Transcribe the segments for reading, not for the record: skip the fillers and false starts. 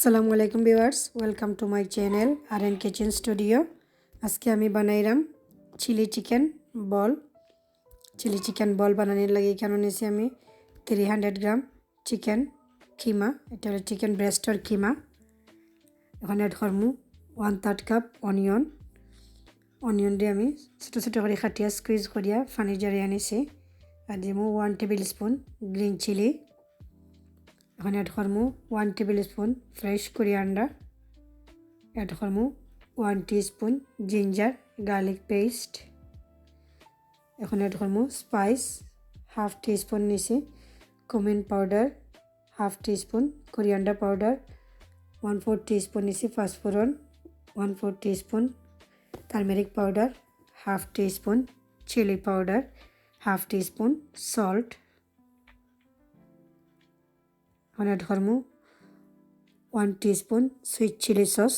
আসসালামু আলাইকুম viewers, welcome to my channel আর কিচেন স্টুডিও। আজকে আমি বানাইলাম চিলি চিকেন বল বানানোর লাগে এখানে নিয়েছি আমি 300 গ্রাম চিকেন কিমা। এটা হলো চিকেন ব্রেস্টর কিমা। এখানে অ্যাড করবো 1/3 কাপ অনিয়ন দিয়ে আমি ছোটো ছোটো করে কাটিয়া স্কুইজ করিয়া পানি জড়িয়ে আনিছি। আর দিব 1 টেবিল স্পুন গ্রিন চিলি। এখন অ্যাড করবো 1 tablespoon fresh coriander. Add করবো 1 টিস্পুন জিঞ্জার গার্লিক পেস্ট। এখন অ্যাড করবো স্পাইস হাফ টিস্পুন নিছি cumin powder, half teaspoon coriander powder, 1/4 teaspoon নিছি পাঁচফোড়ন, 1/4 teaspoon turmeric powder, half teaspoon chilli powder, half teaspoon salt. এখন add করবো 1 teaspoon sweet chilli sauce.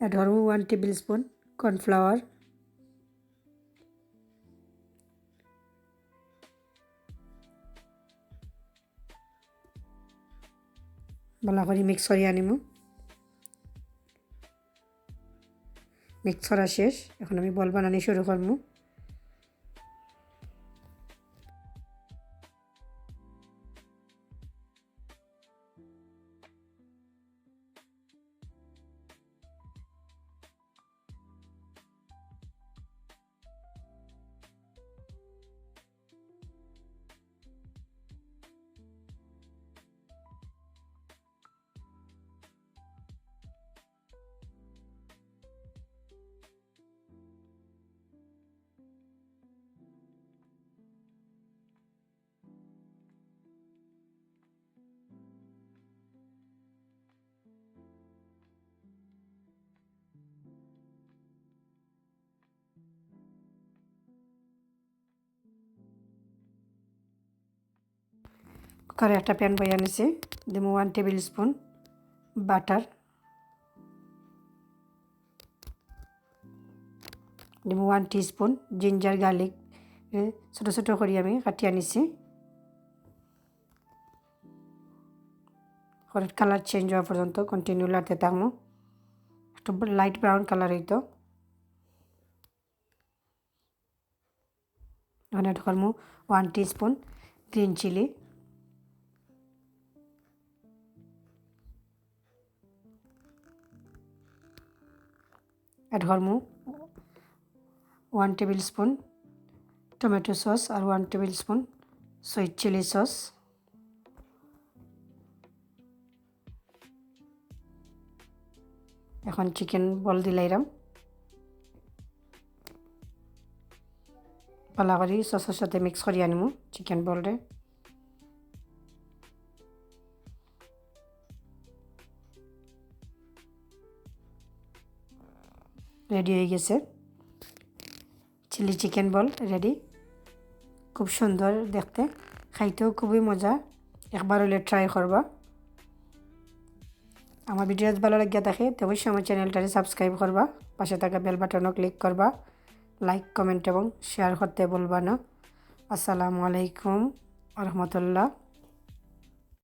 Add করবো 1 table spoon cornflour. ভালো করে মিক্স করিয়ে আনিব। মিক্স করা শেষ, এখন আমি বল বানানি শুরু করবো। কুকারে একটা প্যান বইয়ে আনিছি, দিব 1 টেবিল স্পুন বাটার, দিব 1 টিস্পুন জিঞ্জার গার্লিক ছোটো ছোটো করে আমি কাটিয়ে আনিছি। কালার চেঞ্জ হওয়া পর্যন্ত কন্টিনিউ লাড়তে থাকবো, একটু লাইট ব্রাউন কালার হইতো। এখন অ্যাড করবো 1 টিস্পুন গ্রিন চিলি। অ্যাড করবো 1 টেবিল স্পুন টমেটো সস আর 1 tablespoon sweet chilli sauce. এখন চিকেন বল দিলাইরাম, ভালো করে সসের সাথে মিক্স করিয়ে আনিব চিকেন বলরে। রেডি হয়ে গেছে চিলি চিকেন বল রেডি। খুব সুন্দর দেখতে, খাইতেও খুবই মজা। একবার হলে ট্রাই করবা। আমার ভিডিও ভালো লাগিয়া থাকে তো অবশ্যই আমার চ্যানেলটারে সাবস্ক্রাইব করবা, পাশে থাকা বেল বাটনও ক্লিক করবা, লাইক কমেন্ট এবং শেয়ার করতে বলবা না। আসসালামু আলাইকুম ওয়া রাহমাতুল্লাহ।